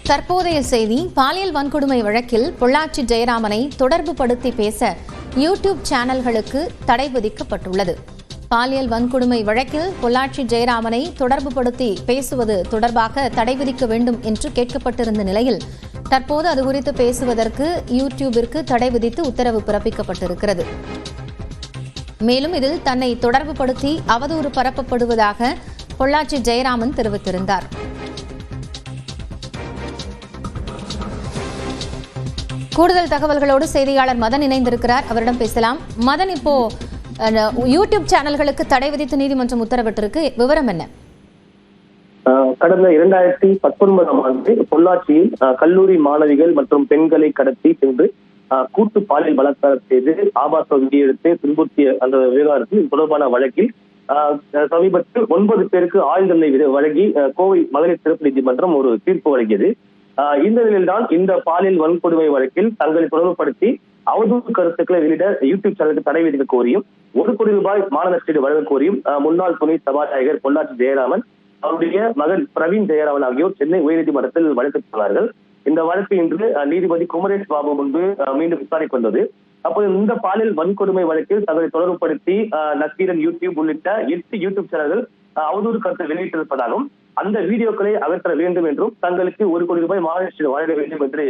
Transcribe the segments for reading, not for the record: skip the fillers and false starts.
தற்போதைய செய்தி. பாலியல் வன்கொடுமை வழக்கில் பொள்ளாச்சி ஜெயராமனை தொடர்பு படுத்தி பேச யூடியூப் சேனல்களுக்கு தடை விதிக்கப்பட்டுள்ளது. பாலியல் வன்கொடுமை வழக்கில் பொள்ளாச்சி ஜெயராமனை தொடர்பு படுத்தி பேசுவது தொடர்பாக தடை விதிக்க வேண்டும் என்று கேட்கப்பட்டிருந்த நிலையில் தற்போது அது குறித்து பேசுவதற்கு யூடியூபிற்கு தடை விதித்து உத்தரவு பிறப்பிக்கப்பட்டிருக்கிறது. மேலும் இதில் தன்னை தொடர்பு படுத்தி அவதூறு பரப்பப்படுவதாக பொள்ளாச்சி ஜெயராமன் தெரிவித்திருந்தார். கூடுதல் தகவல்களோடு செய்தியாளர் மதன் இணைந்திருக்கிறார். அவரிடம் பேசலாம். மதன், இப்போ யூடியூப் சேனல்களுக்கு தடை விதித்து நீதிமன்றம் உத்தரவிட்டிருக்கு, விவரம் என்ன? கடந்த 2019ஆம் ஆண்டு பொள்ளாச்சியில் கல்லூரி மாணவிகள் மற்றும் பெண்களை கடத்தி சென்று கூட்டு பாலியல் பலாத்காரம் செய்து ஆபாச வீடியோ எடுத்து துன்புறுத்திய அந்த விவகாரத்தில் தொடர்பான வழக்கில் சமீபத்தில் 9 பேருக்கு ஆயுள் தண்டனை வழங்கி கோவை மகளிர் சிறப்பு நீதிமன்றம் ஒரு தீர்ப்பு வழங்கியது. இந்த நிலையில்தான் இந்த பாலியல் வன்கொடுமை வழக்கில் தங்களை தொடர்புபடுத்தி அவதூறு கருத்துக்களை வெளியிட யூடியூப் சேனலுக்கு தடை விதிக்க கோரியும் 1 கோடி ரூபாய் மான நஷ்டீடு வழங்க கோரியும் முன்னாள் துணை சபாநாயகர் பொள்ளாச்சி ஜெயராமன், அவருடைய மகன் பிரவீன் ஜெயராமன் ஆகியோர் சென்னை உயர்நீதிமன்றத்தில் வழக்கு தொடர்ந்தார்கள். இந்த வழக்கு இன்று நீதிபதி குமரேஷ் பாபு முன்பு மீண்டும் விசாரிக்க வந்தது. அப்போது இந்த பாலியல் வன்கொடுமை வழக்கில் தங்களை தொடர்புபடுத்தி நக்கீரன் யூடியூப் உள்ளிட்ட 8 யூடியூப் சேனல்கள் அவதூறு கருத்தை வெளியிட்டிருப்பதாகவும் அந்த வீடியோக்களை அகற்ற வேண்டும் என்றும் தங்களுக்கு 1 கோடி ரூபாய் மான நஷ்டீடு வழங்க வேண்டும் என்று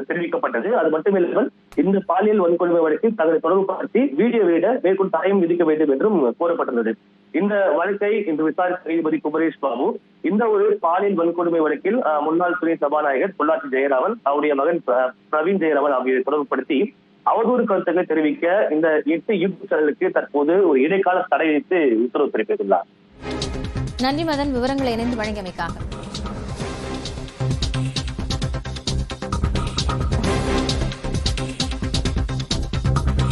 தெரிவிக்கப்பட்டது. அது மட்டுமில்லாமல் இந்த பாலியல் வன்கொடுமை வழக்கில் தங்களை தொடர்புபடுத்தி வீடியோ வெளியிட மேற்கொண்டு தடையும் விதிக்க வேண்டும் என்றும் கோரப்பட்டுள்ளது. இந்த வழக்கை இன்று விசாரித்த நீதிபதி குமரேஷ் பாபு இந்த ஒரு பாலியல் வன்கொடுமை வழக்கில் முன்னாள் துணை சபாநாயகர் பொள்ளாச்சி ஜெயராமன், அவருடைய மகன் பிரவீன் ஜெயராமன் ஆகியோரை தொடர்புபடுத்தி அவதூறு கருத்துக்களை தெரிவிக்க இந்த 8 யூடியூப் சேனலுக்கு தற்போது ஒரு இடைக்கால தடை விதித்து உத்தரவு பிறப்பித்துள்ளார். நன்றி மதன், விவரங்களை இணைந்து வழங்கியமைக்காக.